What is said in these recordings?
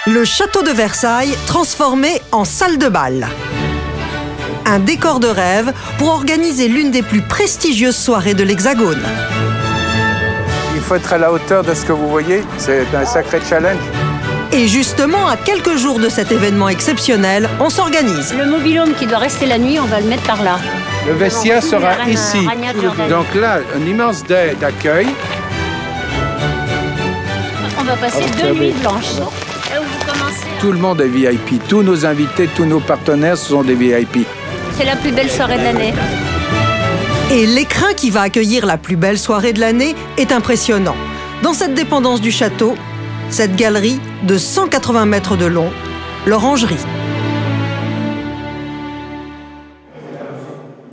Le château de Versailles transformé en salle de bal. Un décor de rêve pour organiser l'une des plus prestigieuses soirées de l'Hexagone. Il faut être à la hauteur de ce que vous voyez, c'est un sacré challenge. Et justement, à quelques jours de cet événement exceptionnel, on s'organise. Le mobil-home qui doit rester la nuit, on va le mettre par là. Le vestiaire sera ici. Donc là, un immense dais d'accueil. On va passer 2 nuits blanches. Là où vous commencez. Tout le monde est VIP. Tous nos invités, tous nos partenaires sont des VIP. C'est la plus belle soirée de l'année. Et l'écrin qui va accueillir la plus belle soirée de l'année est impressionnant. Dans cette dépendance du château, cette galerie de 180 mètres de long, l'Orangerie.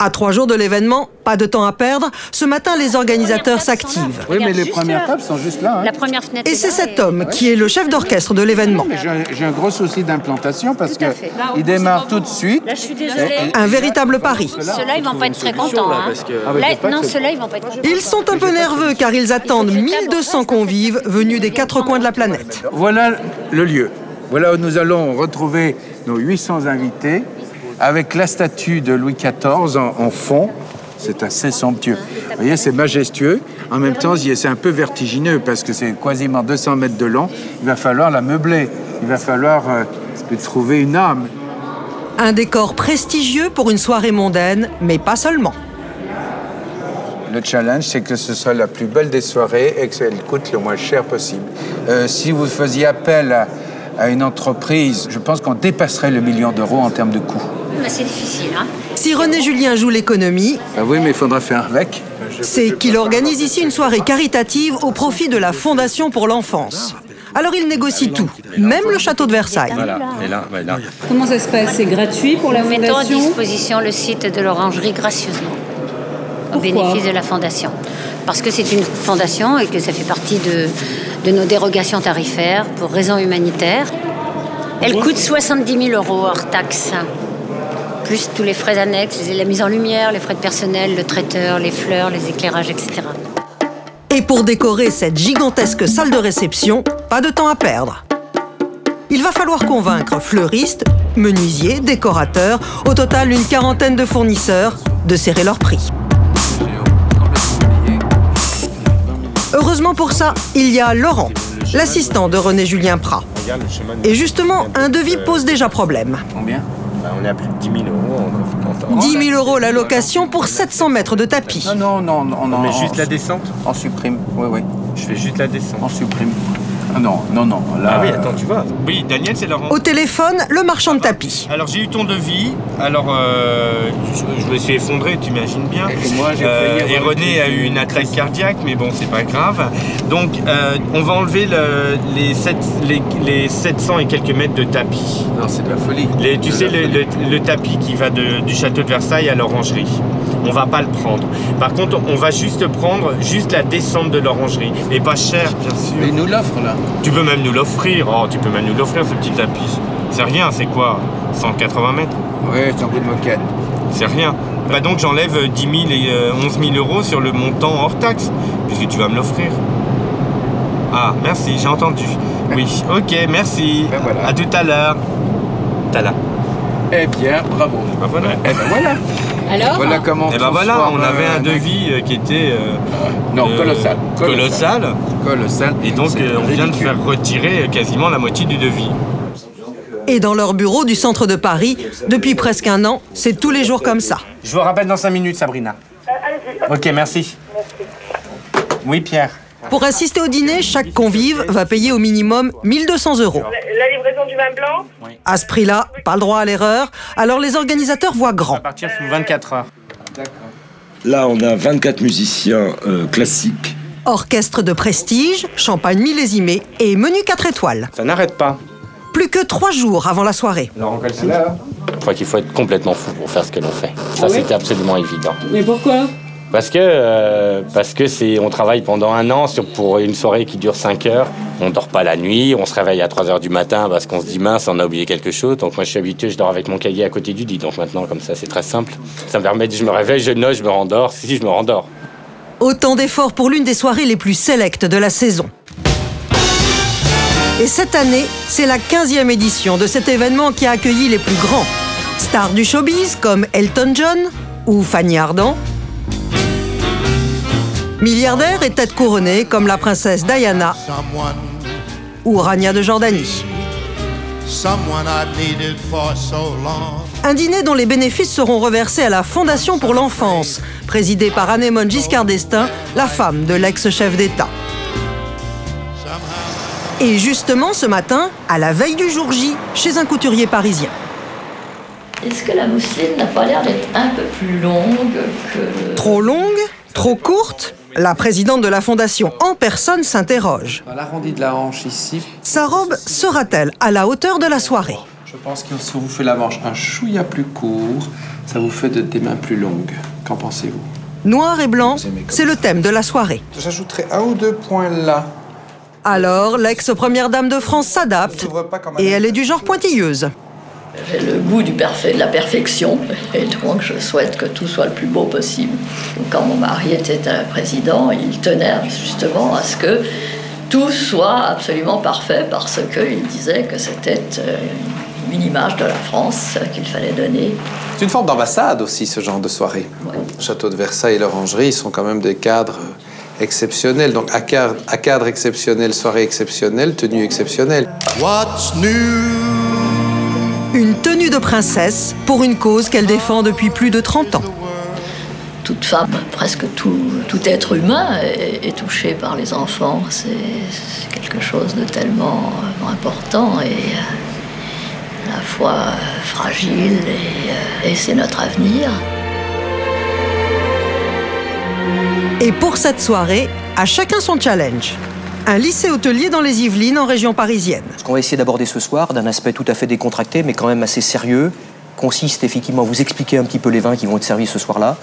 À 3 jours de l'événement, pas de temps à perdre, ce matin les organisateurs s'activent. Oui, mais les premières tables sont juste là. Hein. La première fenêtre. Et c'est cet homme qui est le chef d'orchestre de l'événement. J'ai un gros souci d'implantation parce qu'il démarre tout de suite. Là, je suis désolée. Un véritable pari. Ceux-là, ils vont pas être très contents. Hein. Non, ceux-là, ils vont pas être contents. Ils sont un peu nerveux car ils attendent 1200 convives venus des 4 coins de la planète. Voilà le lieu. Voilà où nous allons retrouver nos 800 invités avec la statue de Louis XIV en fond. C'est assez somptueux. Vous voyez, c'est majestueux. En même temps, c'est un peu vertigineux parce que c'est quasiment 200 mètres de long. Il va falloir la meubler. Il va falloir trouver une âme. Un décor prestigieux pour une soirée mondaine, mais pas seulement. Le challenge, c'est que ce soit la plus belle des soirées et qu'elle coûte le moins cher possible. Si vous faisiez appel à une entreprise, je pense qu'on dépasserait le 1 million d'euros en termes de coûts. C'est difficile, hein. Si René Julien joue l'économie, ah oui, mais il faudra faire avec. C'est qu'il organise ici une soirée caritative au profit de la Fondation pour l'enfance. Alors il négocie tout, même le château de Versailles. Voilà, et là. Comment ça se passe? C'est gratuit pour la Nous Fondation? mettons à disposition le site de l'Orangerie gracieusement, au bénéfice de la Fondation. Parce que c'est une fondation et que ça fait partie de nos dérogations tarifaires pour raisons humanitaires. Elle coûte 70 000 € hors taxes, plus tous les frais annexes, la mise en lumière, les frais de personnel, le traiteur, les fleurs, les éclairages, etc. Et pour décorer cette gigantesque salle de réception, pas de temps à perdre. Il va falloir convaincre fleuristes, menuisiers, décorateurs, au total une 40aine de fournisseurs, de serrer leur prix. Heureusement pour ça, il y a Laurent, l'assistant de René Julien Prat. Et justement, un devis pose déjà problème. Combien? On est à plus de 10 000 €. 10 000 € la location pour 700 mètres de tapis. Non. On met juste la descente. On supprime, oui. Je fais juste la descente. On supprime. Ah non. Là, Ah oui, attends, tu vois. Oui, Daniel, c'est Laurent. Au téléphone, le marchand de tapis. Alors, j'ai eu ton devis. Alors, je me suis effondré, tu imagines bien. Et moi, j'ai failli et avoir René a eu une atteinte cardiaque, mais bon, c'est pas grave. Donc, on va enlever les 700 et quelques mètres de tapis. Non, c'est de la folie. Tu sais, le tapis qui va du château de Versailles à l'Orangerie. On va pas le prendre. Par contre, on va juste prendre la descente de l'Orangerie. Et pas cher, bien sûr. Mais il nous l'offre, là. Tu peux même nous l'offrir. Oh, tu peux même nous l'offrir, ce petit tapis. C'est rien, c'est quoi? 180 mètres? Oui, c'est un coup de moquette. C'est rien. Bah donc j'enlève 10 000 et 11 000 € sur le montant hors taxe, puisque tu vas me l'offrir. Ah, merci, j'ai entendu. Oui, ok, merci. Ben voilà. À tout à l'heure. Eh bien, bravo. Ben voilà. Eh ben voilà. Alors? Voilà comment Et ben voilà, on avait un devis qui était... Colossal. Et donc on vient de faire retirer quasiment la moitié du devis. Et dans leur bureau du centre de Paris, depuis presque 1 an, c'est tous les jours comme ça. Je vous rappelle dans 5 minutes, Sabrina. Ok, merci. Oui, Pierre. Pour assister au dîner, chaque convive va payer au minimum 1 200 €. La livraison du vin blanc? À ce prix-là, pas le droit à l'erreur, alors les organisateurs voient grand. On va partir sous 24 heures. Là, on a 24 musiciens classiques. Orchestre de prestige, champagne millésimé et menu 4 étoiles. Ça n'arrête pas. Plus que 3 jours avant la soirée. Je crois qu'il faut être complètement fou pour faire ce que l'on fait. Ça, c'était absolument évident. Mais pourquoi? Parce que on travaille pendant 1 an pour une soirée qui dure 5 heures. On dort pas la nuit, on se réveille à 3 heures du matin parce qu'on se dit mince, on a oublié quelque chose. Donc moi je suis habitué, je dors avec mon cahier à côté du lit. Donc maintenant comme ça c'est très simple. Ça me permet de je me réveille, je note, je me rendors. Si je me rendors. Autant d'efforts pour l'une des soirées les plus sélectes de la saison. Et cette année, c'est la 15e édition de cet événement qui a accueilli les plus grands. Stars du showbiz comme Elton John ou Fanny Ardant. Milliardaires et têtes couronnées comme la princesse Diana ou Rania de Jordanie. Un dîner dont les bénéfices seront reversés à la Fondation pour l'enfance, présidée par Anémone Giscard d'Estaing, la femme de l'ex-chef d'État. Et justement, ce matin, à la veille du jour J, chez un couturier parisien. Est-ce que la mousseline n'a pas l'air d'être un peu plus longue que... Trop longue? Trop courte? La présidente de la Fondation en personne s'interroge. L'arrondi de la hanche ici. Sa robe sera-t-elle à la hauteur de la soirée? Je pense que si on vous fait la manche un chouïa plus court, ça vous fait des mains plus longues. Qu'en pensez-vous? Noir et blanc, c'est le thème de la soirée. J'ajouterai 1 ou 2 points là. Alors, l'ex-première dame de France s'adapte et elle est du genre pointilleuse. J'ai le goût de la perfection et donc je souhaite que tout soit le plus beau possible. Quand mon mari était président, il tenait justement à ce que tout soit absolument parfait parce qu'il disait que c'était une image de la France qu'il fallait donner. C'est une forme d'ambassade aussi, ce genre de soirée. Ouais. Le château de Versailles et l'Orangerie, ils sont quand même des cadres exceptionnels. Donc à cadre exceptionnel, soirée exceptionnelle, tenue exceptionnelle. What's new? Une tenue de princesse pour une cause qu'elle défend depuis plus de 30 ans. Toute femme, presque tout être humain est touché par les enfants. C'est quelque chose de tellement important et à la fois fragile et c'est notre avenir. Et pour cette soirée, à chacun son challenge. Un lycée hôtelier dans les Yvelines, en région parisienne. Ce qu'on va essayer d'aborder ce soir, d'un aspect tout à fait décontracté, mais quand même assez sérieux, consiste effectivement à vous expliquer un petit peu les vins qui vont être servis ce soir-là.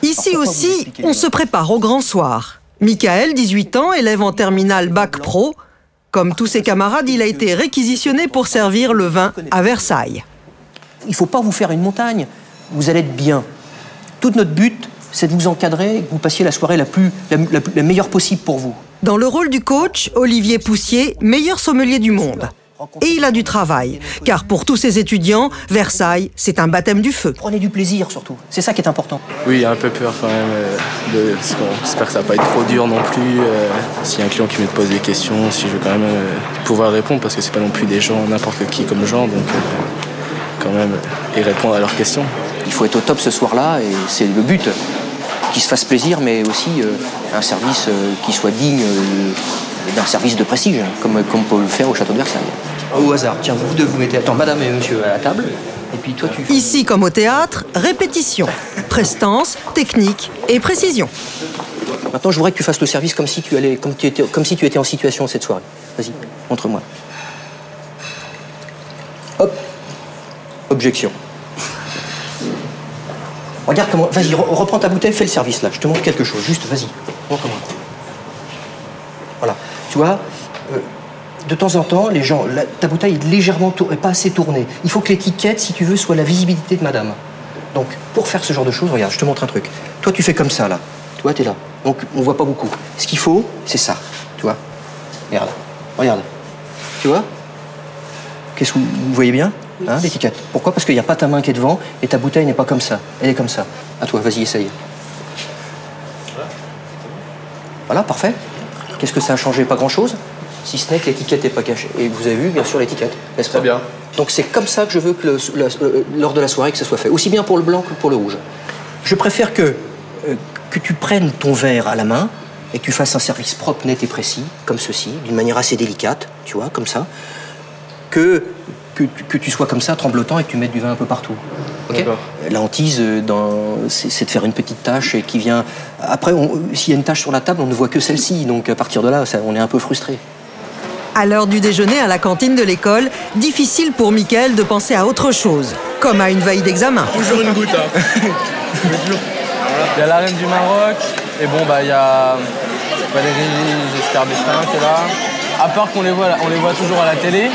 Ici aussi, on se prépare au grand soir. Michael, 18 ans, élève en terminale Bac Pro. Comme tous ses camarades, il a été réquisitionné pour servir le vin à Versailles. Il ne faut pas vous faire une montagne, vous allez être bien. Tout notre but, c'est de vous encadrer et que vous passiez la soirée la meilleure possible pour vous. Dans le rôle du coach, Olivier Poussier, meilleur sommelier du monde. Et il a du travail, car pour tous ses étudiants, Versailles, c'est un baptême du feu. Prenez du plaisir surtout, c'est ça qui est important. Oui, un peu peur quand même, j'espère que ça va pas être trop dur non plus. S'il y a un client qui me pose des questions, si je veux quand même pouvoir répondre, parce que c'est pas non plus des gens, n'importe qui comme gens, donc quand même, et répondre à leurs questions. Il faut être au top ce soir-là, et c'est le but. Qu'il se fasse plaisir, mais aussi un service qui soit digne d'un service de prestige, comme on peut le faire au château de Versailles. Au hasard, tiens, vous deux vous mettez, attends, madame et monsieur à la table, et puis toi tu... Ici, comme au théâtre, répétition, prestance, technique et précision. Maintenant, je voudrais que tu fasses le service comme si tu étais en situation cette soirée. Vas-y, montre-moi. Hop. Objection. Regarde comment... Vas-y, reprends ta bouteille, fais le service, là. Je te montre quelque chose. Juste, vas-y. Montre-moi. Voilà. Tu vois, de temps en temps, les gens... ta bouteille est légèrement pas assez tournée. Il faut que l'étiquette, si tu veux, soit la visibilité de madame. Donc, pour faire ce genre de choses, regarde, je te montre un truc. Toi, tu fais comme ça, là. Tu vois, t'es là. Donc, on voit pas beaucoup. Ce qu'il faut, c'est ça. Tu vois. Regarde. Regarde. Tu vois. Qu'est-ce que vous voyez bien? Hein, l'étiquette. Pourquoi? Parce qu'il n'y a pas ta main qui est devant et ta bouteille n'est pas comme ça. Elle est comme ça. À toi, vas-y, essaye. Voilà, parfait. Qu'est-ce que ça a changé? Pas grand-chose. Si ce n'est que l'étiquette n'est pas cachée. Et vous avez vu, bien sûr, l'étiquette. N'est-ce pas? Très bien. Donc c'est comme ça que je veux que lors de la soirée que ça soit fait. Aussi bien pour le blanc que pour le rouge. Je préfère que tu prennes ton verre à la main et que tu fasses un service propre, net et précis, comme ceci, d'une manière assez délicate, tu vois, comme ça, que tu sois comme ça, tremblotant, et que tu mettes du vin un peu partout. Okay. La hantise, c'est de faire une petite tache et qui vient... Après, s'il y a une tache sur la table, on ne voit que celle-ci. Donc à partir de là, on est un peu frustré. À l'heure du déjeuner à la cantine de l'école, difficile pour Michael de penser à autre chose, comme à une veille d'examen. Toujours une goutte, hein. Il y a la reine du Maroc, et bon, bah, il y a Valérie Giscard d'Estaing qui est là. À part qu'on les voit toujours à la télé,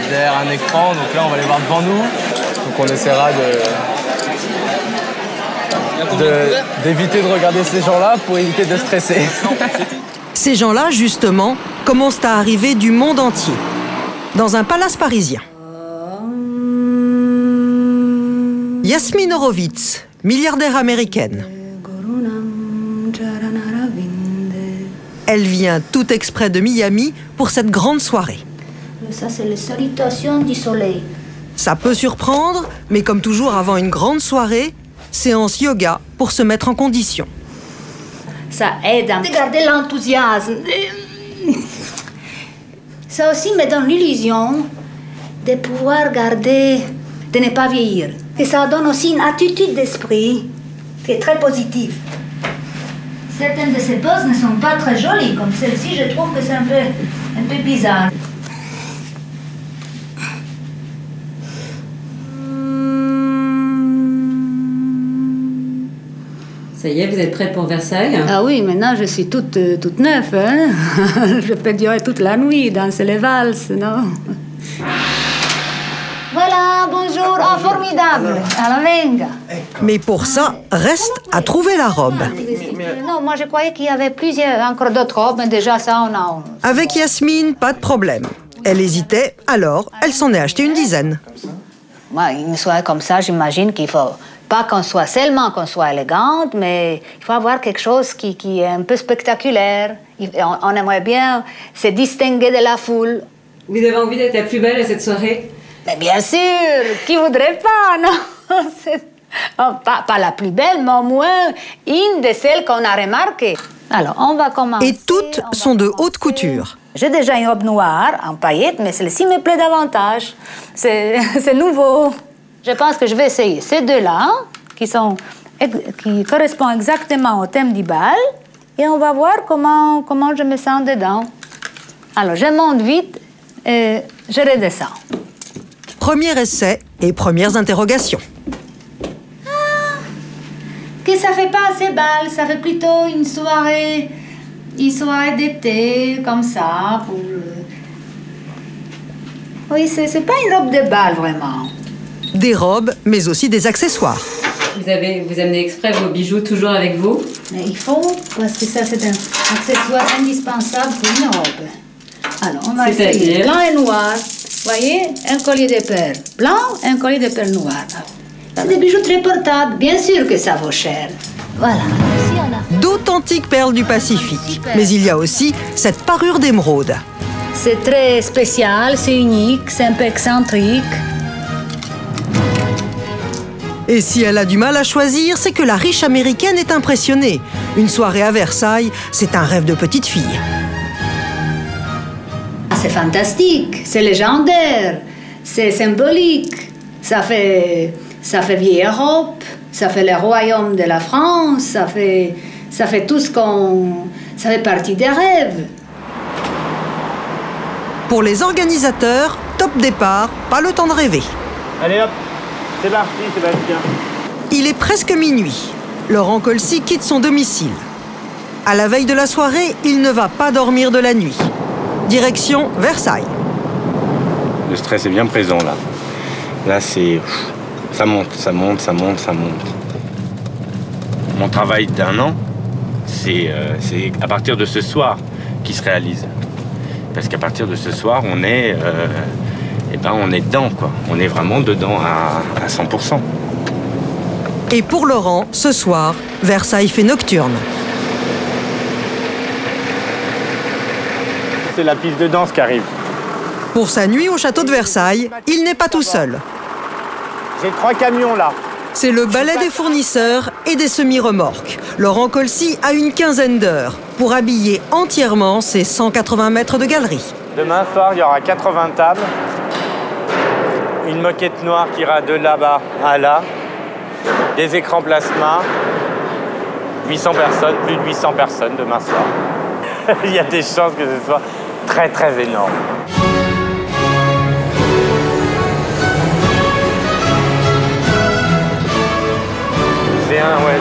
derrière un écran, donc là on va les voir devant nous. Donc on essaiera d'éviter de regarder ces gens-là pour éviter de stresser. Ces gens-là, justement, commencent à arriver du monde entier, dans un palace parisien. Yasmine Horowitz, milliardaire américaine. Elle vient tout exprès de Miami pour cette grande soirée. Ça, c'est les salutations du soleil. Ça peut surprendre, mais comme toujours avant une grande soirée, séance yoga pour se mettre en condition. Ça aide à garder l'enthousiasme. Ça aussi me donne l'illusion de pouvoir garder, de ne pas vieillir. Et ça donne aussi une attitude d'esprit qui est très positive. Certaines de ces poses ne sont pas très jolies, comme celle-ci, je trouve que c'est un peu bizarre. Ça y est, vous êtes prête pour Versailles? Ah oui, maintenant je suis toute neuve. Hein? Je peux durer toute la nuit, danser les valses, non? Voilà, bonjour. Oh, formidable. Alors, venga. Mais pour ça, reste à trouver la robe. Non, moi je croyais qu'il y avait encore d'autres robes, mais déjà ça, on a... Avec Yasmine, pas de problème. Elle hésitait, alors elle s'en est acheté une dizaine. Moi, une soirée comme ça, j'imagine qu'il faut pas qu'on soit élégante, mais il faut avoir quelque chose qui est un peu spectaculaire. On aimerait bien se distinguer de la foule. Vous avez envie d'être la plus belle à cette soirée? Mais bien sûr, qui voudrait pas, non? Oh, pas la plus belle, mais au moins une de celles qu'on a remarquées. Alors, on va commencer. Et toutes sont de haute couture. J'ai déjà une robe noire en paillettes, mais celle-ci me plaît davantage. C'est nouveau. Je pense que je vais essayer ces deux-là, qui correspondent exactement au thème du bal, et on va voir comment je me sens dedans. Alors, je monte vite et je redescends. Premier essai et premières interrogations. Que ça fait pas assez bal, ça fait plutôt une soirée d'été, comme ça, pour... Oui, c'est pas une robe de bal, vraiment. Des robes, mais aussi des accessoires. Vous amenez exprès vos bijoux toujours avec vous? Mais il faut, parce que ça, c'est un accessoire indispensable pour une robe. Alors, on va essayer blanc et noir. Vous voyez, un collier de perles blanc et un collier de perles noires. C'est des bijoux très portables, bien sûr que ça vaut cher. Voilà. Ici, on a... D'authentiques perles du Pacifique. Mais il y a aussi cette parure d'émeraude. C'est très spécial, c'est unique, c'est un peu excentrique. Et si elle a du mal à choisir, c'est que la riche américaine est impressionnée. Une soirée à Versailles, c'est un rêve de petite fille. C'est fantastique, c'est légendaire, c'est symbolique. Ça fait vieille Europe, ça fait le royaume de la France, ça fait tout ce qu'on... Ça fait partie des rêves. Pour les organisateurs, top départ, pas le temps de rêver. Allez hop, c'est parti, Sébastien. Il est presque minuit. Laurent Colcy quitte son domicile. À la veille de la soirée, il ne va pas dormir de la nuit. Direction Versailles. Le stress est bien présent là. Là, c'est... Ça monte, ça monte, ça monte, ça monte. Mon travail d'un an, c'est à partir de ce soir qui se réalise. Parce qu'à partir de ce soir, on est dedans, quoi. On est vraiment dedans à 100%. Et pour Laurent, ce soir, Versailles fait nocturne. C'est la piste de danse qui arrive. Pour sa nuit au château de Versailles, il n'est pas tout seul. J'ai 3 camions là. C'est le ballet des fournisseurs et des semi-remorques. Laurent Colcy a une quinzaine d'heures pour habiller entièrement ses 180 mètres de galerie. Demain soir, il y aura 80 tables. Une moquette noire qui ira de là-bas à là. Des écrans plasma. 800 personnes, plus de 800 personnes demain soir. Il y a des chances que ce soit très très énorme.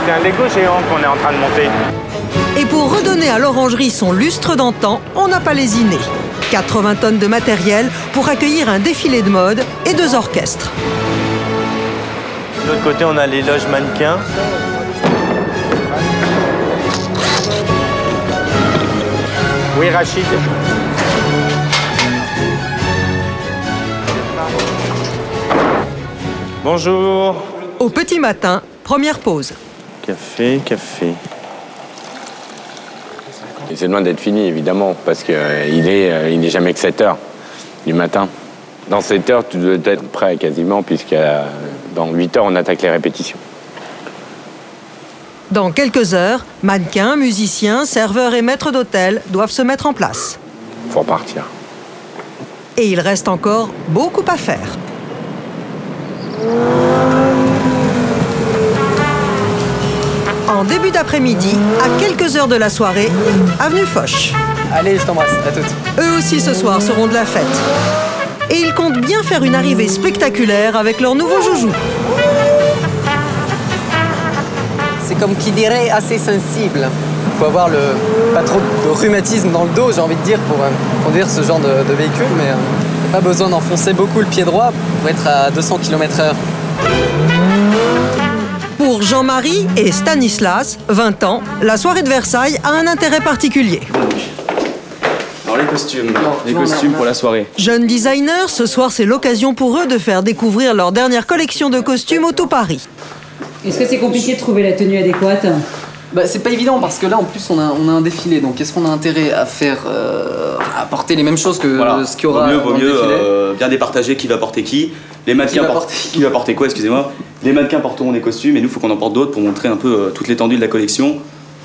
C'est un Lego géant qu'on est en train de monter. Et pour redonner à l'orangerie son lustre d'antan, on n'a pas lésiné. 80 tonnes de matériel pour accueillir un défilé de mode et 2 orchestres. De l'autre côté, on a les loges mannequins. Oui, Rachid. Bonjour. Au petit matin, première pause. Café, café. Et c'est loin d'être fini, évidemment, parce qu'il n'est jamais que 7 heures du matin. Dans 7 heures, tu dois être prêt quasiment, puisque dans 8 heures, on attaque les répétitions. Dans quelques heures, mannequins, musiciens, serveurs et maîtres d'hôtel doivent se mettre en place. Faut repartir. Et il reste encore beaucoup à faire. En début d'après-midi, à quelques heures de la soirée, avenue Foch. Allez, je t'embrasse, à toutes. Eux aussi ce soir seront de la fête. Et ils comptent bien faire une arrivée spectaculaire avec leur nouveau joujou. C'est comme qui dirait assez sensible. Il faut avoir pas trop de rhumatisme dans le dos, j'ai envie de dire, pour conduire ce genre de véhicule, mais pas besoin d'enfoncer beaucoup le pied droit pour être à 200 km/h. Pour Jean-Marie et Stanislas, 20 ans, la soirée de Versailles a un intérêt particulier. Alors les costumes pour la soirée. Jeunes designers, ce soir c'est l'occasion pour eux de faire découvrir leur dernière collection de costumes au tout Paris. Est-ce que c'est compliqué de trouver la tenue adéquate? Bah, c'est pas évident parce que là en plus on a un défilé, donc est-ce qu'on a intérêt à faire à porter les mêmes choses que ce qu'il y aura Vaut mieux bien départager qui va porter qui. Les mannequins qui va porter quoi, excusez-moi. Les mannequins porteront des costumes et nous il faut qu'on en porte d'autres pour montrer un peu toute l'étendue de la collection. Moi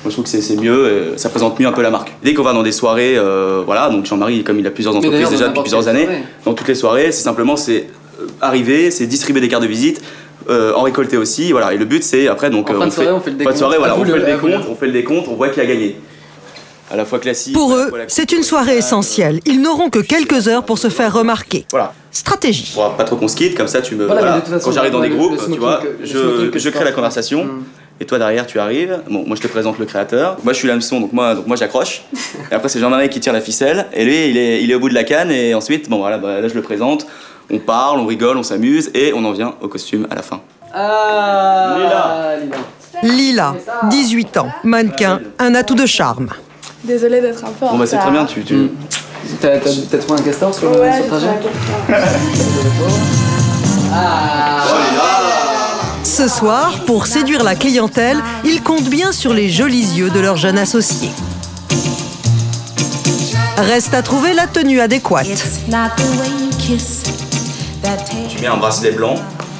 je trouve que c'est mieux, ça présente mieux un peu la marque. Dès qu'on va dans des soirées, voilà, donc Jean-Marie comme il a plusieurs entreprises déjà depuis plusieurs années, dans toutes les soirées, c'est arriver, c'est distribuer des cartes de visite. En récolter aussi, voilà. Et le but c'est après donc on fait le décompte. On fait le décompte, on voit qui a gagné. À la fois classique. Pour eux, c'est une soirée essentielle. Ils n'auront que quelques heures pour se faire remarquer. Voilà. Stratégie. Pour pas trop qu'on se quitte, comme ça tu me. Voilà. Quand j'arrive dans des groupes, tu vois, je crée la conversation. Et toi derrière tu arrives. Bon, moi je te présente le créateur. Moi je suis l'hameçon, donc moi j'accroche. Et après c'est Jean-Marie qui tire la ficelle. Et lui il est au bout de la canne. Et ensuite bon voilà, là je le présente. On parle, on rigole, on s'amuse et on en vient au costume à la fin. Lila, 18 ans, mannequin, un atout de charme. Désolée d'être un peu en retard. Bon bah c'est très bien, T'as trouvé un castor sur le trajet? Ce soir, pour séduire la clientèle, ils comptent bien sur les jolis yeux de leur jeune associé. Reste à trouver la tenue adéquate. Tu mets un bracelet blanc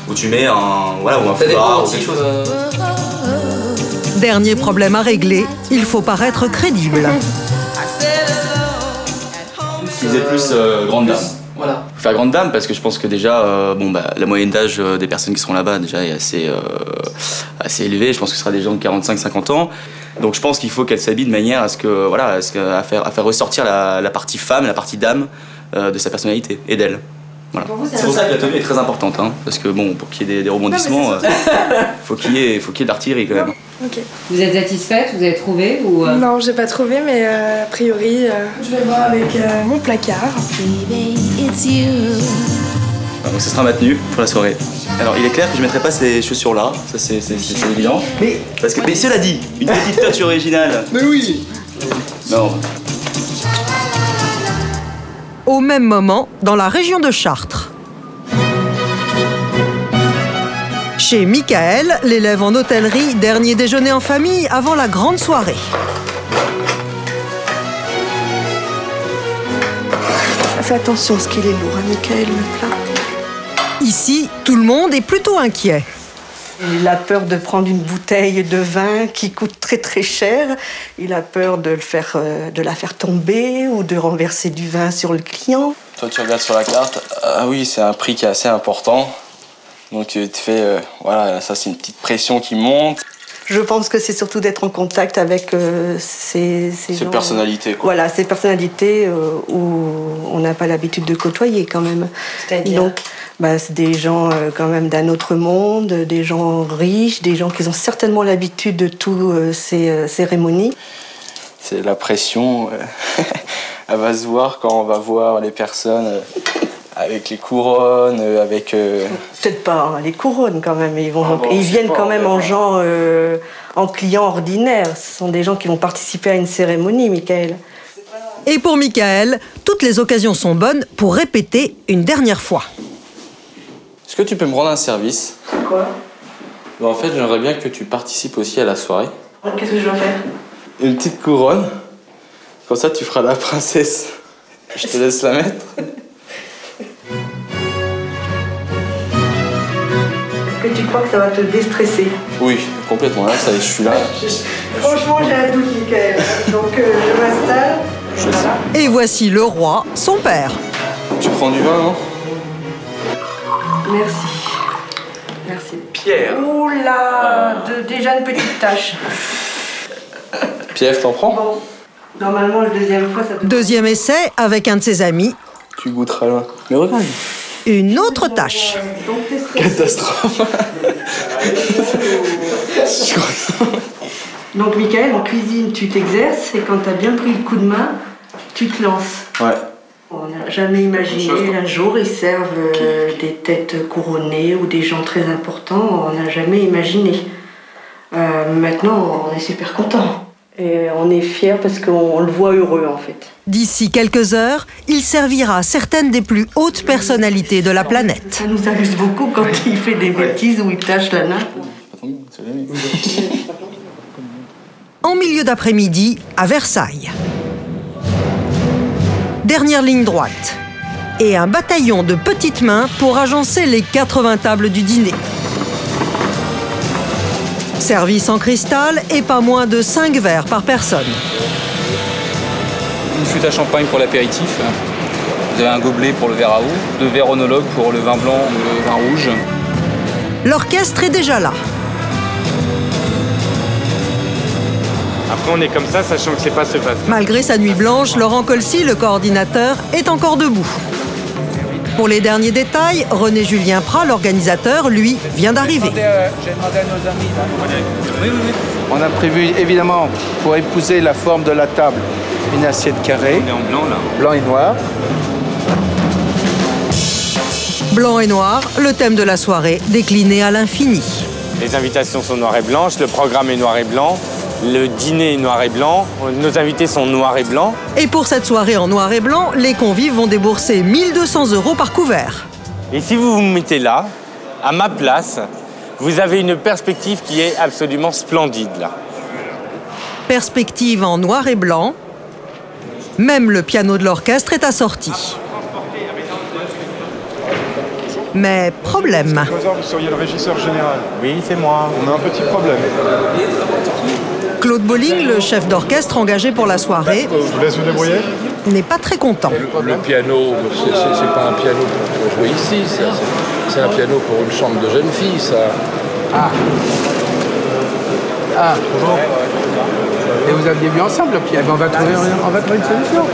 ou tu mets un foulard ou quelque chose. Dernier problème à régler, il faut paraître crédible. Vous êtes plus grande dame. Voilà. Faut faire grande dame parce que je pense que déjà la moyenne d'âge des personnes qui seront là-bas déjà est assez élevée. Je pense que ce sera des gens de 45-50 ans. Donc je pense qu'il faut qu'elle s'habille de manière à faire ressortir la partie femme, la partie dame de sa personnalité et d'elle. Voilà. C'est pour ça que la tenue est très importante, hein, parce que bon, pour qu'il y ait des rebondissements, faut qu'il y ait de l'artillerie quand même. Okay. Vous êtes satisfaite? Vous avez trouvé ou Non, j'ai pas trouvé, mais a priori, je vais voir avec mon placard. Donc ce sera ma tenue pour la soirée. Alors il est clair que je mettrai pas ces chaussures là, ça c'est évident. Mais cela dit, une petite touch originale. Mais oui. Non. Au même moment, dans la région de Chartres. Chez Michael, l'élève en hôtellerie, dernier déjeuner en famille avant la grande soirée. Fais attention, ce qu'il est lourd, hein, Michael, le plat. Ici, tout le monde est plutôt inquiet. Il a peur de prendre une bouteille de vin qui coûte très très cher. Il a peur de la faire tomber ou de renverser du vin sur le client. Toi, tu regardes sur la carte. Ah oui, c'est un prix qui est assez important. Donc tu te fais, voilà, ça c'est une petite pression qui monte. Je pense que c'est surtout d'être en contact avec ces personnalités, quoi. Voilà, ces personnalités où on n'a pas l'habitude de côtoyer quand même. C'est-à-dire ? Donc, c'est des gens quand même d'un autre monde, des gens riches, des gens qui ont certainement l'habitude de toutes ces cérémonies. C'est la pression. Elle va se voir quand on va voir les personnes avec les couronnes, avec... Peut-être pas les couronnes quand même. Ils viennent quand même en gens, en clients ordinaires. Ce sont des gens qui vont participer à une cérémonie, Michael. Et pour Michael, toutes les occasions sont bonnes pour répéter une dernière fois. Est-ce que tu peux me rendre un service? Quoi? En fait, j'aimerais bien que tu participes aussi à la soirée. Qu'est-ce que je dois faire? Une petite couronne. Comme ça, tu feras la princesse. Je te laisse la mettre. Est-ce que tu crois que ça va te déstresser? Oui, complètement. Là, ça y est, je suis là. Franchement, j'ai un doute, Michael. Donc, je m'installe. Et voici le roi, son père. Tu prends du vin, non? Merci. Merci. Pierre. Oula, déjà une petite tache. Pierre, t'en prends? Bon. Normalement, la deuxième fois, ça te... Deuxième essai avec un de ses amis. Tu goûteras loin. Mais regarde. Une autre tâche. Catastrophe. Donc, Michael, en cuisine, tu t'exerces et quand tu as bien pris le coup de main, tu te lances. Ouais. On n'a jamais imaginé un jour ils servent des têtes couronnées ou des gens très importants. On n'a jamais imaginé. Maintenant, on est super contents. Et on est fiers parce qu'on le voit heureux, en fait. D'ici quelques heures, il servira certaines des plus hautes personnalités de la planète. Ça nous amuse beaucoup quand il fait des bêtises ou il tâche la nappe. En milieu d'après-midi, à Versailles. Dernière ligne droite. Et un bataillon de petites mains pour agencer les 80 tables du dîner. Service en cristal et pas moins de 5 verres par personne. Une flûte à champagne pour l'apéritif. Vous avez un gobelet pour le verre à eau, 2 verres onologues pour le vin blanc ou le vin rouge. L'orchestre est déjà là. Après, on est comme ça, sachant que c'est pas ce passe. Malgré sa nuit blanche, Laurent Colcy, le coordinateur, est encore debout. Pour les derniers détails, René-Julien Prat, l'organisateur, lui, vient d'arriver. J'ai demandé à nos amis. Oui. On a prévu, évidemment, pour épouser la forme de la table, une assiette carrée. On est en blanc, là. Blanc et noir. Blanc et noir, le thème de la soirée, décliné à l'infini. Les invitations sont noires et blanches, le programme est noir et blanc. Le dîner est noir et blanc, nos invités sont noirs et blancs. Et pour cette soirée en noir et blanc, les convives vont débourser 1 200 € par couvert. Et si vous vous mettez là, à ma place, vous avez une perspective qui est absolument splendide, là. Perspective en noir et blanc. Même le piano de l'orchestre est assorti. Mais problème. Vous seriez le régisseur général. Oui, c'est moi. On a un petit problème. Claude Bolling, le chef d'orchestre engagé pour la soirée, Je vous laisse vous débrouiller. n'est pas très content. Le piano, c'est pas un piano pour jouer ici, ça. C'est un piano pour une chambre de jeune fille, ça. Bonjour. Et vous aviez vu ensemble le piano. On va trouver une solution.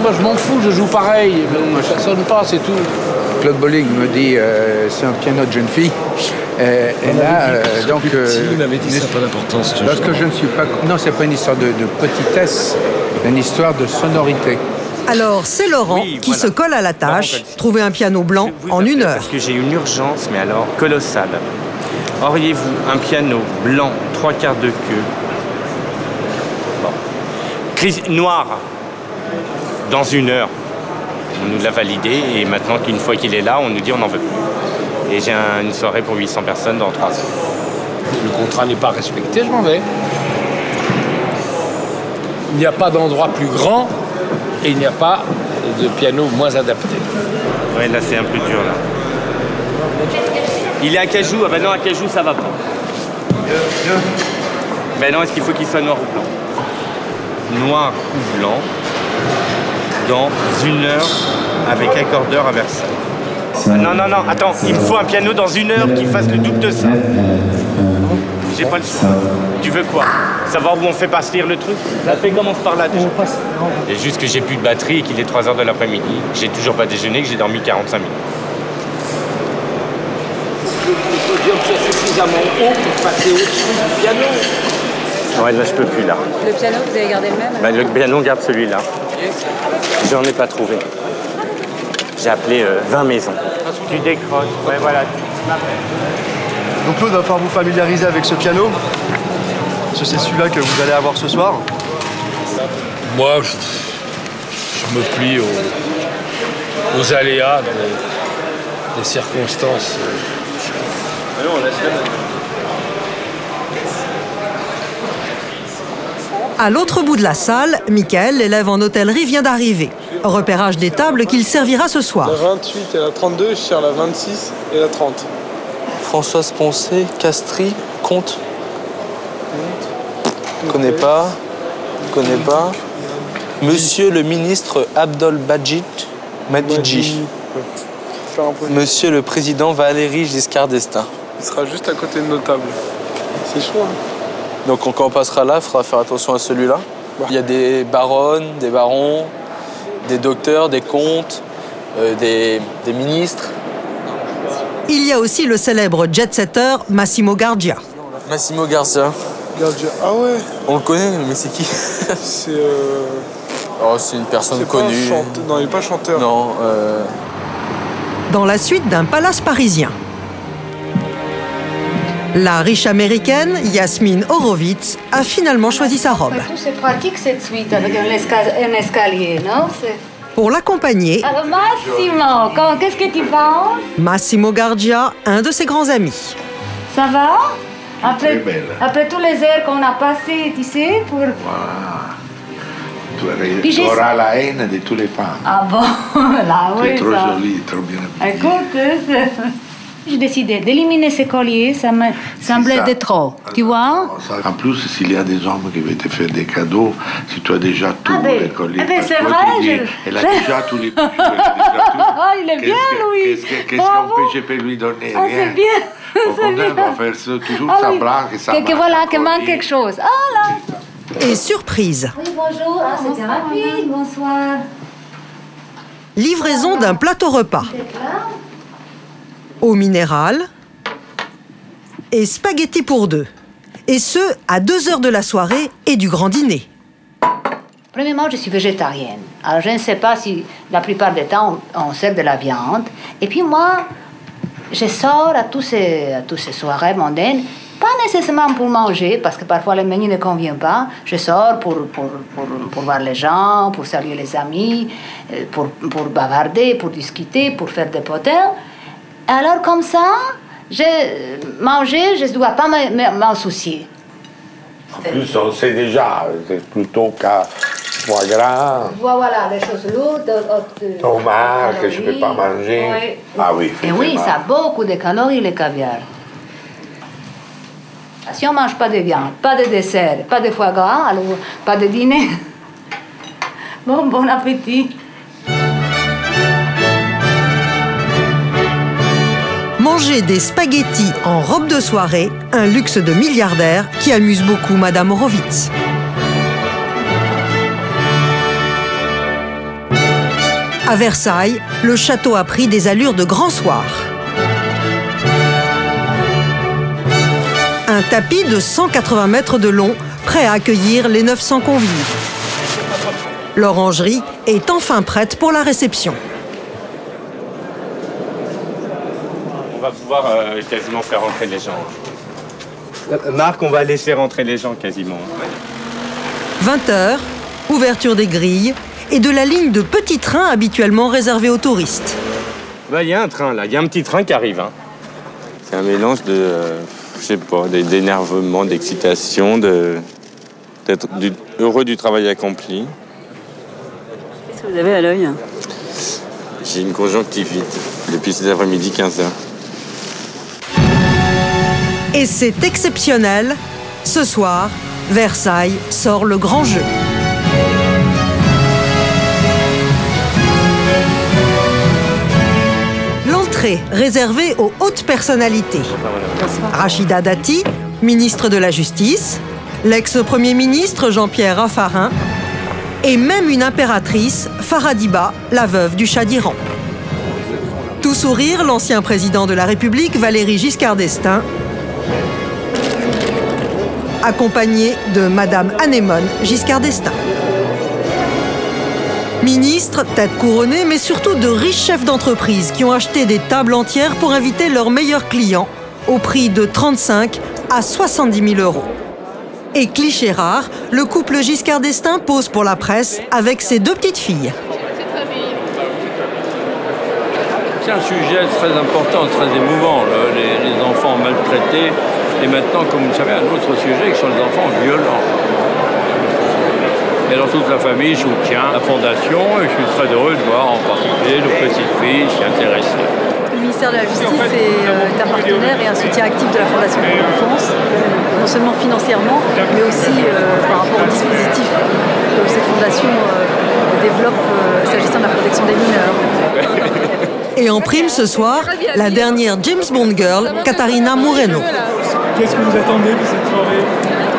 Moi, je m'en fous, je joue pareil. Ça sonne pas, c'est tout. Claude Bolling me dit c'est un piano de jeune fille. Et là, donc. Il m'avait dit ça n'a pas d'importance. Parce que je ne suis pas. Non, c'est pas une histoire de petitesse, c'est une histoire de sonorité. Alors, c'est Laurent qui se colle à la tâche, trouver un piano blanc en 1 heure. Parce que j'ai une urgence, mais alors colossale. Auriez-vous un piano blanc, 3/4 de queue, noir, dans 1 heure? On nous l'a validé et maintenant qu'une fois qu'il est là, on nous dit on n'en veut plus. Et j'ai une soirée pour 800 personnes dans 3 heures. Le contrat n'est pas respecté, je m'en vais. Il n'y a pas d'endroit plus grand et il n'y a pas de piano moins adapté. Ouais, là c'est un peu dur là. Il est à Cajou, ah ben non, à Cajou ça va pas. Ben non, est-ce qu'il faut qu'il soit noir ou blanc? Noir ou blanc, dans 1 heure avec accordeur à Versailles. Non, attends, il me faut un piano dans 1 heure qui fasse le double de ça. J'ai pas le choix. Tu veux quoi? Savoir où on fait passer le truc? La paix commence par là déjà. C'est juste que j'ai plus de batterie et qu'il est 3 h de l'après-midi. J'ai toujours pas déjeuné, que j'ai dormi 45 minutes. Le podium c'est suffisamment haut pour passer au-dessus du piano. Ouais, là je peux plus là. Le piano, vous avez gardé le même? Bah, le piano garde celui-là. J'en ai pas trouvé. J'ai appelé 20 maisons. Tu décroches, ouais voilà, tu m'appelles. Donc Claude va falloir vous familiariser avec ce piano. Parce que c'est celui-là que vous allez avoir ce soir. Moi, je me plie aux aléas les circonstances. À l'autre bout de la salle, Michael, l'élève en hôtellerie, vient d'arriver. Repérage des tables qu'il servira ce soir. La 28 et la 32, je sers la 26 et la 30. Françoise Poncet, Castries, Comte. Connais pas. Monsieur le ministre Abdol-Badjid Madidji. Monsieur le président Valéry Giscard d'Estaing. Il sera juste à côté de nos tables. C'est chaud, hein. Donc quand on passera là, il faudra faire attention à celui-là. Il y a des baronnes, des barons, des docteurs, des comtes, des ministres. Il y a aussi le célèbre jet-setter Massimo Gardia. Massimo Garcia. Ah ouais. On le connaît, mais c'est qui? C'est c'est une personne connue. Non, il n'est pas chanteur. Non. Dans la suite d'un palace parisien. La riche américaine, Yasmine Horowitz, a finalement choisi sa robe. C'est pratique cette suite avec un escalier, non? Pour l'accompagner, Alors Massimo, qu'est-ce que tu penses? Massimo Gardia, un de ses grands amis. Ça va? Après tous les heures qu'on a passées, tu sais, pour... Tu auras la haine de toutes les femmes. Ah bon? Là, oui, c'est trop ça. joli, trop bien habillé. Écoute, j'ai décidé d'éliminer ces colliers, ça me semblait de trop, tu vois? En plus, s'il y a des hommes qui veulent te faire des cadeaux, si tu as déjà tous les colliers, c'est vrai, elle a déjà tous les bijoux, elle a déjà tout. Ah, il est bien, Louis. Qu'est-ce je peux lui donner? Ah, c'est bien. Au contraire, on va faire ça, toujours semblant que ça marche. Que voilà, qu'il manque quelque chose. Ah là. Et surprise. Oui, bonjour. Ah, c'était rapide. Bonsoir. Livraison d'un plateau repas. Eau minérale et spaghettis pour deux. Et ce, à 2h de la soirée et du grand dîner. Premièrement, je suis végétarienne. Alors, je ne sais pas si la plupart du temps, on sert de la viande. Et puis moi, je sors à toutes ces soirées mondaines, pas nécessairement pour manger, parce que parfois le menu ne convient pas. Je sors pour voir les gens, pour saluer les amis, pour bavarder, pour discuter, pour faire des potins. Alors comme ça, manger, je ne dois pas m'en soucier. En plus, on sait déjà, c'est plutôt qu'à foie gras. Voilà, les choses lourdes. Homard, que je ne peux pas manger. Oui. Ah oui, et oui, ça a beaucoup de calories, le caviar. Si on ne mange pas de viande, pas de dessert, pas de foie gras, alors pas de dîner. Bon appétit. Manger des spaghettis en robe de soirée, un luxe de milliardaire qui amuse beaucoup Madame Horowitz. À Versailles, le château a pris des allures de grand soir. Un tapis de 180 mètres de long, prêt à accueillir les 900 convives. L'orangerie est enfin prête pour la réception. On va pouvoir quasiment faire rentrer les gens. Marc, on va laisser rentrer les gens quasiment. 20h, ouverture des grilles et de la ligne de petits trains habituellement réservée aux touristes. Il y a un train là, il y a un petit train qui arrive. Hein. C'est un mélange de, je sais pas, d'énervement, d'excitation, d'être heureux du travail accompli. Qu'est-ce que vous avez à l'œil? J'ai une conjonctivite depuis cet après-midi 15h. Et c'est exceptionnel. Ce soir, Versailles sort le grand jeu. L'entrée réservée aux hautes personnalités. Rachida Dati, ministre de la Justice, l'ex-premier ministre Jean-Pierre Raffarin et même une impératrice, Faradiba, la veuve du Shah d'Iran. Tout sourire, l'ancien président de la République, Valéry Giscard d'Estaing, accompagné de Madame Anémone Giscard d'Estaing. Ministres, tête couronnée, mais surtout de riches chefs d'entreprise qui ont acheté des tables entières pour inviter leurs meilleurs clients au prix de 35 à 70 000 euros. Et cliché rare, le couple Giscard d'Estaing pose pour la presse avec ses deux petites filles. c'est un sujet très important, très émouvant, les enfants maltraités. Et maintenant, comme vous le savez, un autre sujet qui sont les enfants violents. Et alors toute la famille soutient la fondation et je suis très heureux de voir en particulier nos petites filles s'y intéresser. Le ministère de la Justice est un partenaire et un soutien actif de la Fondation pour l'enfance, non seulement financièrement, mais aussi par rapport au dispositif que cette fondation développe s'agissant de la protection des mineurs. Et en prime ce soir, la dernière James Bond girl, Catarina Moreno. Qu'est-ce que vous attendez de cette soirée?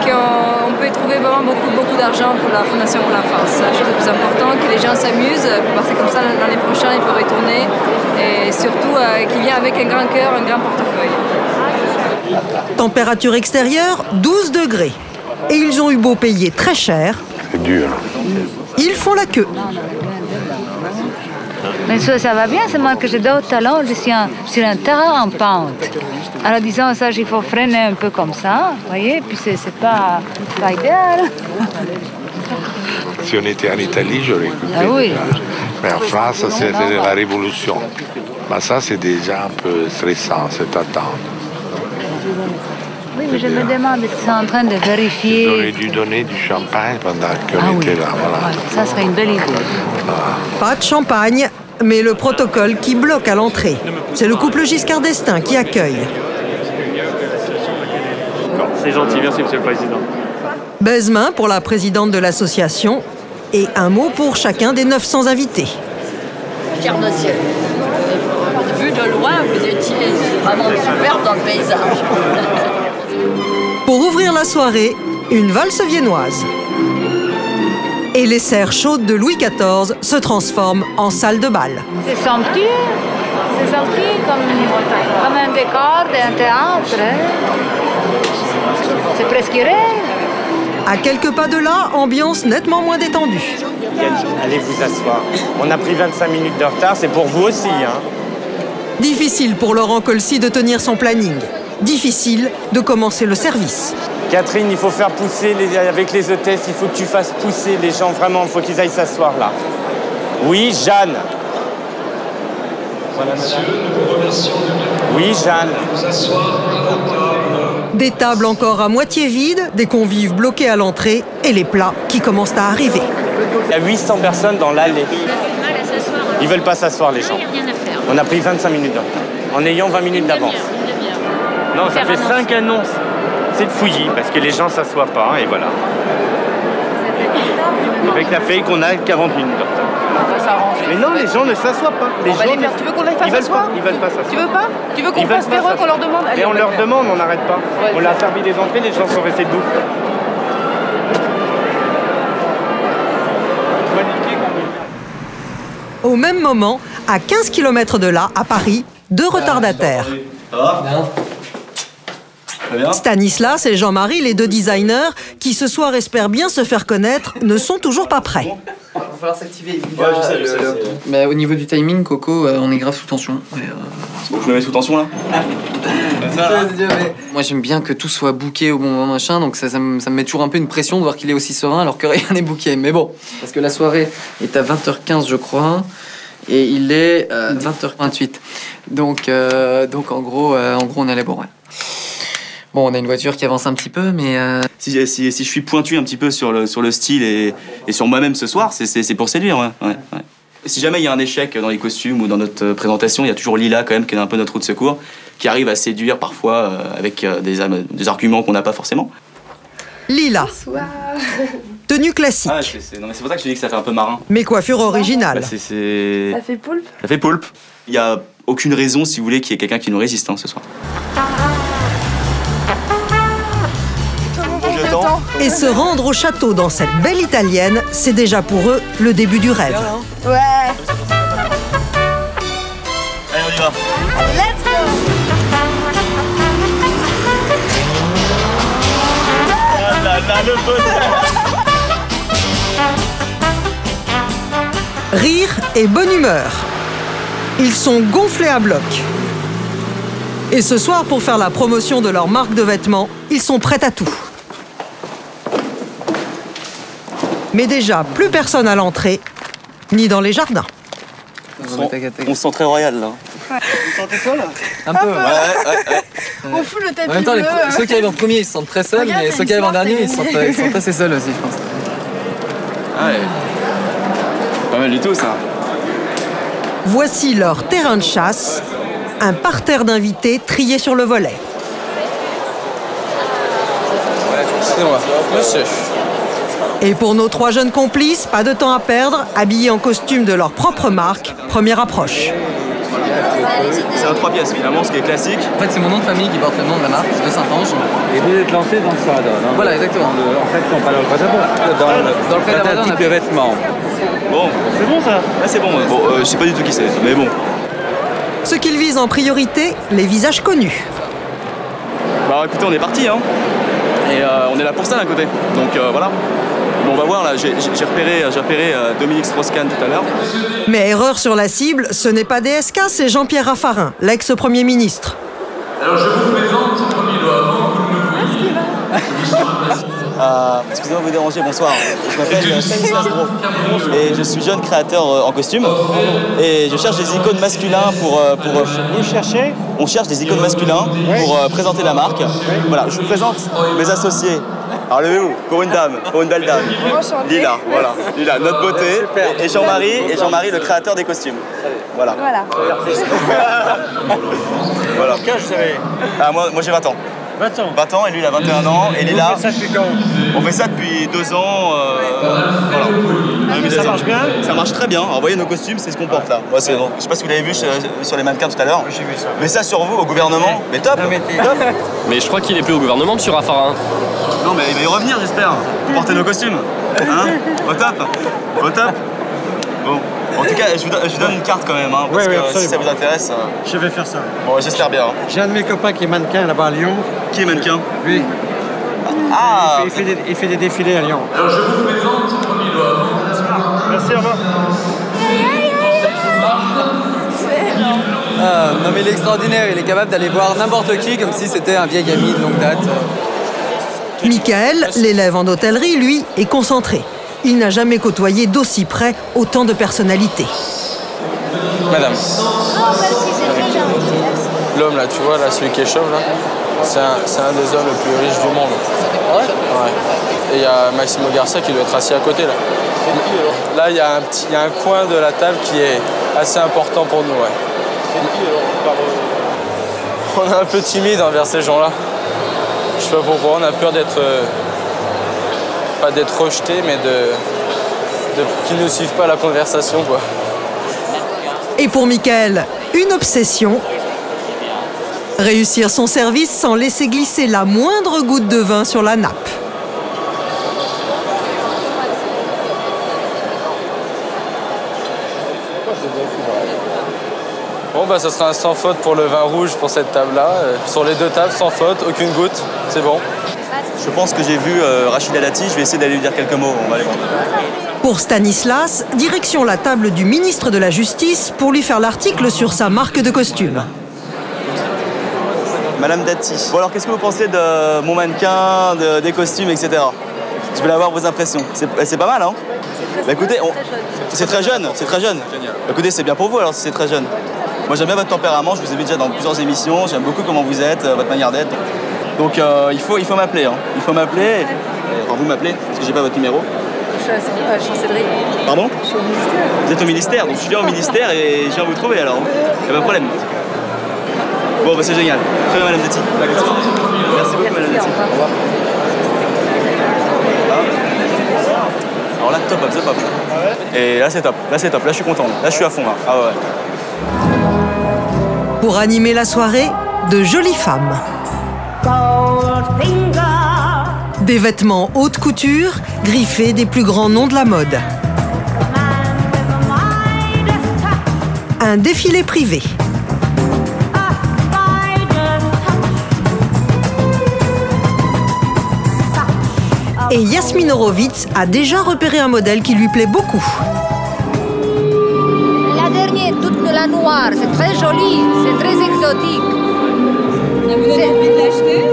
Qu'on peut trouver vraiment beaucoup d'argent pour la Fondation pour l'enfance. C'est la chose la plus importante, que les gens s'amusent, parce que comme ça l'année prochaine ils peuvent retourner et surtout qu'ils viennent avec un grand cœur, un grand portefeuille. Température extérieure, 12 degrés. Et ils ont eu beau payer très cher. C'est dur. Ils font la queue. Mais ça va bien, c'est moi que j'ai d'autres talents, je suis sur un terrain en pente. Alors disons ça, il faut freiner un peu comme ça, vous voyez, puis c'est pas idéal. Si on était en Italie, j'aurais écouté. Ah oui. Mais en France, c'était la révolution. Mais ça, c'est déjà un peu stressant, cette attente. Oui, mais je me demande, est-ce qu'ils sont en train de vérifier... Ils auraient dû donner du champagne pendant qu'on était là. Voilà. Ouais, ça serait une belle idée. Pas de champagne, mais le protocole qui bloque à l'entrée. C'est le couple Giscard d'Estaing qui accueille. C'est gentil, merci Monsieur le Président. Baise-main pour la présidente de l'association et un mot pour chacun des 900 invités. Cher monsieur, vu de loin, vous étiez vraiment superbe dans le paysage. Pour ouvrir la soirée, une valse viennoise. Et les serres chaudes de Louis XIV se transforment en salle de bal. C'est somptueux, comme un décor d'un théâtre. C'est presque réel. À quelques pas de là, ambiance nettement moins détendue. Yannick, allez vous asseoir. On a pris 25 minutes de retard, c'est pour vous aussi, hein. Difficile pour Laurent Colcy de tenir son planning. Difficile de commencer le service. Catherine, il faut faire pousser, avec les hôtesses, il faut que tu fasses pousser les gens, vraiment, il faut qu'ils aillent s'asseoir là. Oui, Jeanne. Voilà, oui, Jeanne. Des tables encore à moitié vides, des convives bloqués à l'entrée et les plats qui commencent à arriver. Il y a 800 personnes dans l'allée. Ils veulent pas s'asseoir, les gens. On a pris 25 minutes de retard, en ayant 20 minutes d'avance. Non, ça fait 5 annonces. C'est de fouillis, parce que les gens ne s'assoient pas, et voilà. Avec la feuille qu'on a 40 minutes de retard. Mais non, les gens ne s'assoient pas. Les gens Tu veux qu'on les fasse s'asseoir? Ils veulent pas s'asseoir. Tu veux pas? Tu veux qu'on passe vers eux, qu'on leur demande? Et on leur demande, on n'arrête pas. Ouais. On leur a servi des entrées, les gens sont restés debout. Au même moment, à 15 km de là, à Paris, 2 retardataires. Ça va? Bien. Stanislas et Jean-Marie, les 2 designers, qui ce soir espèrent bien se faire connaître, ne sont toujours pas prêts. Il va falloir s'activer. Ouais, je sais. Mais au niveau du timing, Coco, on est grave sous tension. Ouais, c'est bon, je me mets sous tension là. Moi j'aime bien que tout soit booké au bon moment, machin, donc ça me met toujours un peu une pression de voir qu'il est aussi serein alors que rien n'est booké. Mais bon, parce que la soirée est à 20h15 je crois, et il est 20h28. Donc en gros on est allé bon, ouais. Bon, on a une voiture qui avance un petit peu, mais... Si je suis pointu un petit peu sur le style et sur moi-même ce soir, c'est pour séduire, ouais. Si jamais il y a un échec dans les costumes ou dans notre présentation, il y a toujours Lila quand même, qui est un peu notre roue de secours, qui arrive à séduire parfois avec des arguments qu'on n'a pas forcément. Lila. Tenue classique. Ah, c'est pour ça que je te dis que ça fait un peu marin. Mais coiffure originale. Bah, Ça fait poulpe. Ça fait poulpe. Il n'y a aucune raison, si vous voulez, qu'il y ait quelqu'un qui nous résiste ce soir. Et se rendre au château dans cette belle italienne, c'est déjà pour eux le début du rêve. Ouais. Allez, on y va. Let's go. Le bonheur. Rire et bonne humeur. Ils sont gonflés à bloc. Et ce soir, pour faire la promotion de leur marque de vêtements, ils sont prêts à tout. Mais déjà, plus personne à l'entrée, ni dans les jardins. On se sent très royal, là. Vous sentez seul? Un peu, ouais. On fout le tapis En même temps, bleu. ceux qui arrivent en premier, ils se sentent très seuls, Regarde, mais ceux qui arrivent en dernier, ils se c'est- sentent assez seuls aussi, je pense. Ah ouais. Pas mal du tout, ça. Voici leur terrain de chasse, un parterre d'invités triés sur le volet. C'est moi, monsieur. Et pour nos 3 jeunes complices, pas de temps à perdre, habillés en costume de leur propre marque, première approche. C'est un 3 pièces finalement, ce qui est classique. En fait, c'est mon nom de famille qui porte le nom de la marque, de Saint-Ange. Et vous êtes lancé dans ça, dans Voilà, exactement. en fait, non, pas dans le prêt-à-porter, Dans le prêt-à-porter, un on a type de vêtements. Bon, C'est bon ça? là c'est bon. Bon, je sais pas du tout qui c'est, mais bon. Ce qu'ils visent en priorité, les visages connus. Bah écoutez, on est parti, hein. Et on est là pour ça d'un côté. Donc voilà. Bon, on va voir là. J'ai repéré Dominique Strauss-Kahn tout à l'heure. Mais erreur sur la cible, ce n'est pas DSK, c'est Jean-Pierre Raffarin, l'ex-premier ministre. Alors je vous présente, comme il doit avant, vous me voyez. Excusez-moi de vous déranger, bonsoir. Je m'appelle Stanislas Gros et je suis jeune créateur en costume et je cherche des icônes masculins pour Vous cherchez? On cherche des icônes masculins pour présenter la marque. Voilà, je vous présente mes associés. Alors levez-vous, pour une dame, pour une belle dame. Lila, voilà. Lila, notre beauté. Et Jean-Marie, le créateur des costumes. Voilà. Voilà. Quel âge vous avez? Ah, moi j'ai 20 ans. 20 ans et lui il a 21 ans et Lila. Vous faites ça depuis quand? On fait ça depuis 2 ans. Voilà. Ça marche bien? Ça marche très bien. Alors, vous voyez nos costumes, c'est ce qu'on porte là. Ouais, bon. Je sais pas si vous l'avez vu sur les mannequins tout à l'heure. J'ai vu ça. Mais ça sur vous, au gouvernement, mais top, top. Mais je crois qu'il est plus au gouvernement, monsieur Raffarin. Non mais il va y revenir j'espère. Pour porter nos costumes. Hein? Au top. Au top. Bon. En tout cas, je vous donne une carte quand même, hein, parce que si ça vous intéresse. Je vais faire ça. Bon, j'espère bien. Hein. J'ai un de mes copains qui est mannequin là-bas à Lyon. Qui est mannequin? Lui. Ah. Il fait des défilés à Lyon. Alors je vous présente, comme il doit avant. Merci, au revoir. Non mais il est extraordinaire, il est capable d'aller voir n'importe qui comme si c'était un vieil ami de longue date. Michael, l'élève en hôtellerie, lui, est concentré. Il n'a jamais côtoyé d'aussi près autant de personnalités. Madame. L'homme là, tu vois, là, celui qui est chauve là, c'est un des hommes les plus riches du monde. Ouais. Et il y a Maximo Garcia qui doit être assis à côté là. Là, il y a un coin de la table qui est assez important pour nous, ouais. On est un peu timide envers ces gens-là. Je sais pas pourquoi, on a peur d'être... pas d'être rejeté, mais qu'ils ne suivent pas la conversation, quoi. Et pour Michael, une obsession. Réussir son service sans laisser glisser la moindre goutte de vin sur la nappe. Bon, bah, ça sera un sans faute pour le vin rouge pour cette table-là. Sur les 2 tables, sans faute, aucune goutte, c'est bon. Je pense que j'ai vu Rachida Dati, je vais essayer d'aller lui dire quelques mots, on va aller voir. Pour Stanislas, direction la table du ministre de la Justice pour lui faire l'article sur sa marque de costume. Madame Dati. Bon alors, qu'est-ce que vous pensez de mon mannequin, des costumes, etc. Je voulais avoir vos impressions. C'est pas mal, hein? Bah écoutez, c'est très jeune, c'est très jeune. Bah, écoutez, c'est bien pour vous alors si c'est très jeune. Moi j'aime bien votre tempérament, je vous ai vu déjà dans plusieurs émissions, j'aime beaucoup comment vous êtes, votre manière d'être. Donc il faut m'appeler, hein. Il faut m'appeler. Enfin vous m'appelez, parce que j'ai pas votre numéro. Je suis à la chancellerie. Pardon? Je suis au ministère. Vous êtes au ministère, donc je viens au ministère et je viens vous trouver alors. Il n'y a pas de problème. Bon bah c'est génial. Très bien Madame Dati. Merci beaucoup Madame Dati. Au revoir. Alors là top, c'est top. Et là c'est top, là je suis content, là je suis à fond là. Ah ouais. Pour animer la soirée, de jolies femmes. Des vêtements haute couture, griffés des plus grands noms de la mode. Un défilé privé. Et Yasmine Horowitz a déjà repéré un modèle qui lui plaît beaucoup. La dernière, toute de la noire, c'est très joli, c'est très exotique. Ça vous donne envie de l'acheter?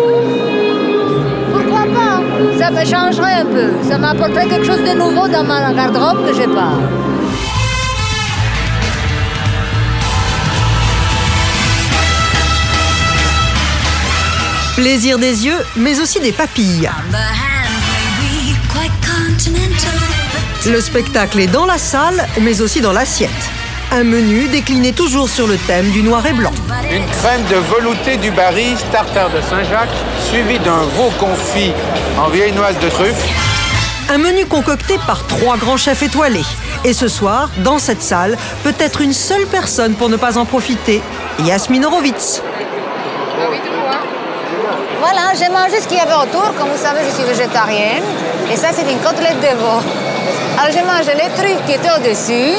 Pourquoi pas? Ça me changerait un peu. Ça m'apporterait quelque chose de nouveau dans ma garde-robe que j'ai pas. Plaisir des yeux, mais aussi des papilles. Le spectacle est dans la salle, mais aussi dans l'assiette. Un menu décliné toujours sur le thème du noir et blanc. Une crème de velouté du Barry, tartare de Saint-Jacques, suivi d'un veau confit en vieille noise de truffe. Un menu concocté par 3 grands chefs étoilés. Et ce soir, dans cette salle, peut-être une seule personne pour ne pas en profiter, Yasmine Horowitz. Voilà, j'ai mangé ce qu'il y avait autour. Comme vous savez, je suis végétarienne. Et ça, c'est une côtelette de veau. Alors, j'ai mangé les trucs qui étaient au-dessus.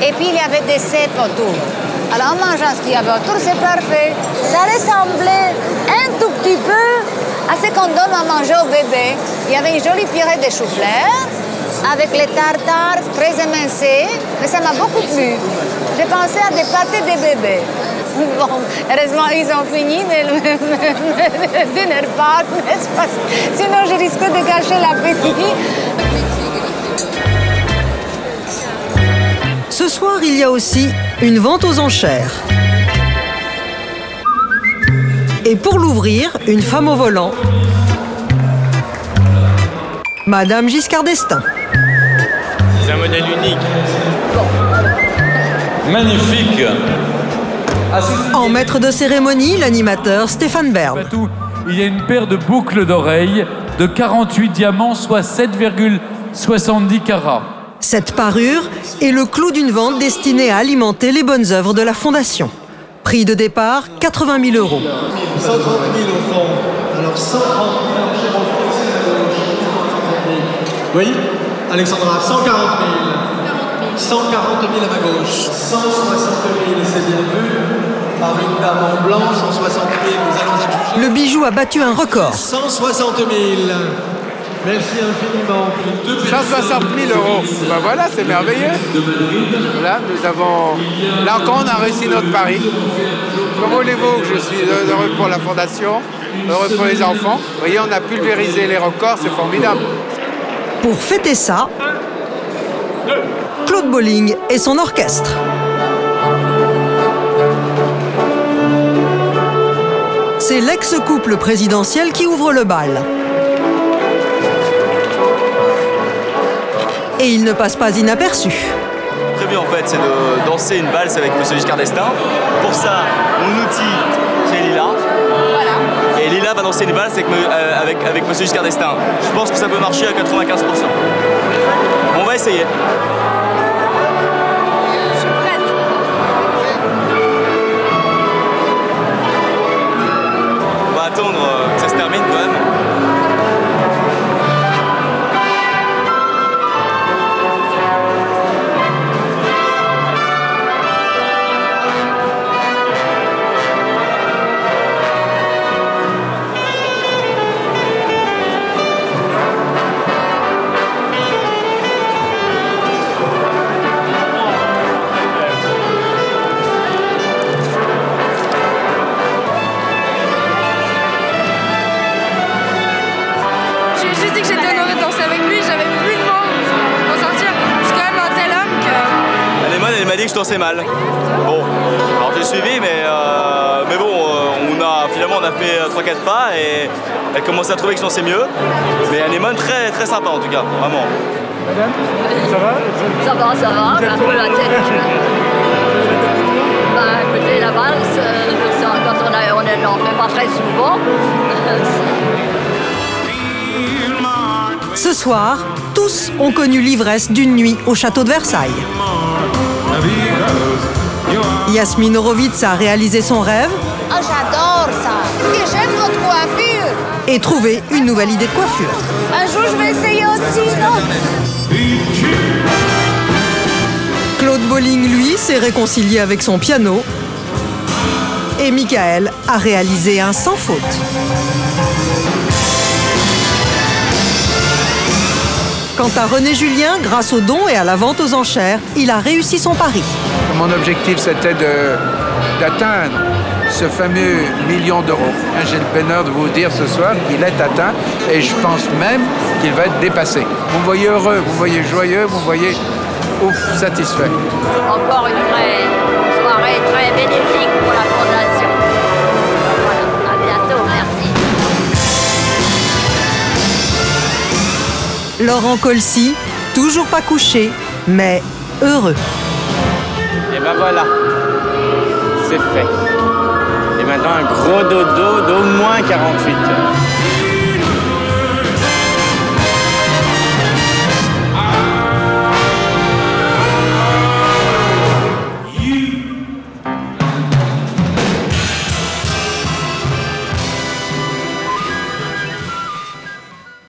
Et puis, il y avait des cèpes autour. Alors, en mangeant ce qu'il y avait autour, c'est parfait. Ça ressemblait un tout petit peu à ce qu'on donne à manger au bébé. Il y avait une jolie purée de chou-fleur avec les tartares très émincés. Mais ça m'a beaucoup plu. J'ai pensé à des pâtés de bébé. Bon, heureusement, ils ont fini de dîner pas, n'est-ce pas? Sinon, je risque de gâcher l'appétit. Ce soir, il y a aussi une vente aux enchères. Et pour l'ouvrir, une femme au volant. Madame Giscard d'Estaing. C'est un modèle unique. Magnifique. En maître de cérémonie, l'animateur Stéphane Bern. Il y a une paire de boucles d'oreilles de 48 diamants, soit 7,70 carats. Cette parure est le clou d'une vente destinée à alimenter les bonnes œuvres de la Fondation. Prix de départ, 80 000 €. 130 000 au fond. Alors 130 000 enchères au fond, c'est la gauche. Oui, Alexandra, 140 000. 140 000 à ma gauche. 160 000, c'est bien vu. Par une dame en blanc, 160 000, nous allons adjuger. Le bijou a battu un record. 160 000. Merci infiniment. 160 000 €. Ben voilà, c'est merveilleux. Là, nous avons... Là encore, on a réussi notre pari. Comme voulez-vous que je suis heureux pour la Fondation, heureux pour les enfants. Vous voyez, on a pulvérisé les records, c'est formidable. Pour fêter ça, Claude Bolling et son orchestre. C'est l'ex-couple présidentiel qui ouvre le bal. Et il ne passe pas inaperçu. Prévu en fait, c'est de danser une valse avec M. Giscard d'Estaing. Pour ça, mon outil, c'est Lila. Et Lila va danser une valse avec M. Giscard d'Estaing. Je pense que ça peut marcher à 95%. On va essayer. On va attendre que ça se termine quand même. Elle m'a dit que je dansais mal. Bon, alors j'ai suivi, mais bon, finalement on a fait 3-4 pas et elle commençait à trouver que je dansais mieux. Mais Anémone très très sympa en tout cas, vraiment. Madame, ça va? Ça va, un peu la tête. Bah écoutez, la valse, quand on n'en fait pas très souvent. Ce soir, tous ont connu l'ivresse d'une nuit au château de Versailles. Yasmine Horowitz a réalisé son rêve. Oh, j'adore ça. J'aime votre coiffure. Et trouvé une nouvelle idée de coiffure. Un jour, je vais essayer aussi, non? Claude Bolling, lui, s'est réconcilié avec son piano. Et Michael a réalisé un sans faute. Quant à René Julien, grâce aux dons et à la vente aux enchères, il a réussi son pari. Mon objectif, c'était d'atteindre ce fameux million d'euros. J'ai le bonheur de vous dire ce soir qu'il est atteint et je pense même qu'il va être dépassé. Vous me voyez heureux, vous me voyez joyeux, vous me voyez satisfait. Encore une vraie soirée très bénéfique pour la Fondation. Voilà, à bientôt, merci. Laurent Colcy, toujours pas couché, mais heureux. Et ben voilà, c'est fait. Et maintenant un gros dodo d'au moins 48 heures.